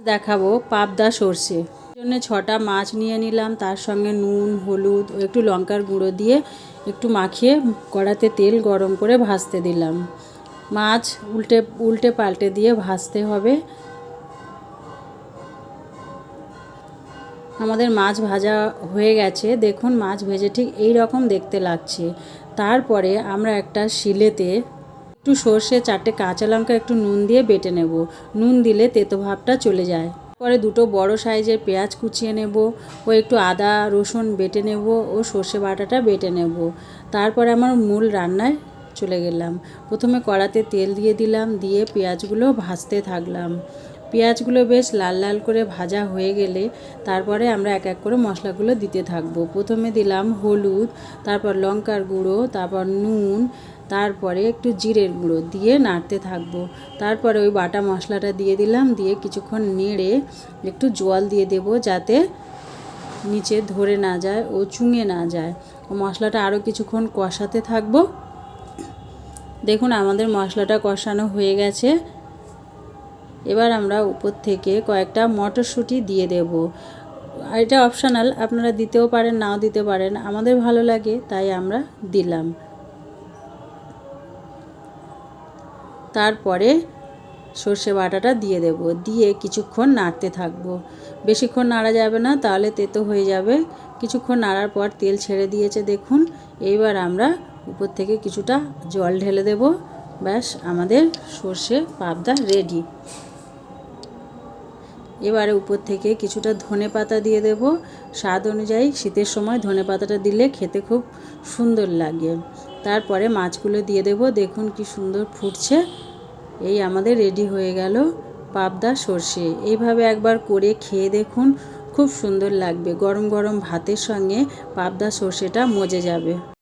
দেখাবো পাবদা সর্ষে জন্য 6টা মাছ নিয়ে নিলাম, তার সঙ্গে নুন, হলুদ ও একটু লঙ্কার গুঁড়ো দিয়ে একটু মাখিয়ে কড়াতে তেল গরম করে ভাজতে দিলাম। মাছ উল্টে পাল্টে দিয়ে ভাজতে হবে। আমাদের মাছ ভাজা হয়ে গেছে, দেখুন মাছ ভেজে ঠিক এই রকম দেখতে লাগছে। তারপরে আমরা একটা শিলেতে একটু সর্ষে, 4টে কাঁচা লঙ্কা, একটু নুন দিয়ে বেটে নেব। নুন দিলে তেতো ভাবটা চলে যায়। পরে 2টো বড় সাইজের পেঁয়াজ কুচিয়ে নেব ও একটু আদা রসুন বেটে নেব ও সর্ষে বাটাটা বেটে নেব। তারপরে আমার মূল রান্নায় চলে গেলাম। প্রথমে কড়াতে তেল দিয়ে দিলাম, দিয়ে পেঁয়াজগুলো ভাজতে থাকলাম। পেঁয়াজগুলো বেশ লাল লাল করে ভাজা হয়ে গেলে তারপরে আমরা এক এক করে মশলাগুলো দিতে থাকবো। প্রথমে দিলাম হলুদ, তারপর লঙ্কার গুঁড়ো, তারপর নুন, তারপরে একটু জিরের গুঁড়ো দিয়ে নাড়তে থাকবো। তারপরে ওই বাটা মশলাটা দিয়ে দিলাম, দিয়ে কিছুক্ষণ নেড়ে একটু জল দিয়ে দেব যাতে নিচে ধরে না যায় ও চুঙে না যায়। ও মশলাটা আরও কিছুক্ষণ কষাতে থাকবো। দেখুন আমাদের মশলাটা কষানো হয়ে গেছে। এবার আমরা উপর থেকে কয়েকটা মটরশুঁটি দিয়ে দেব। এটা অপশনাল, আপনারা দিতেও পারেন নাও দিতে পারেন, আমাদের ভালো লাগে তাই আমরা দিলাম। তারপরে সর্ষে বাটাটা দিয়ে দেব, দিয়ে কিছুক্ষণ নাড়তে থাকবো। বেশিক্ষণ নাড়া যাবে না, তাহলে তেতো হয়ে যাবে। কিছুক্ষণ নাড়ার পর তেল ছেড়ে দিয়েছে দেখুন। এইবার আমরা উপর থেকে কিছুটা জল ঢেলে দেব। ব্যাস আমাদের সর্ষে পাবদা রেডি। এবারে উপর থেকে কিছুটা ধনেপাতা দিয়ে দেব। স্বাদ অনুযায়ী, শীতের সময় ধনেপাতাটা দিলে খেতে খুব সুন্দর লাগে। তারপরে মাছগুলো দিয়ে দেব। দেখুন কি সুন্দর ফুটছে। এই আমাদের রেডি হয়ে গেল পাবদা সর্ষে। এইভাবে একবার করে খেয়ে দেখুন, খুব সুন্দর লাগবে। গরম গরম ভাতের সঙ্গে পাবদা সর্ষেটা মজে যাবে।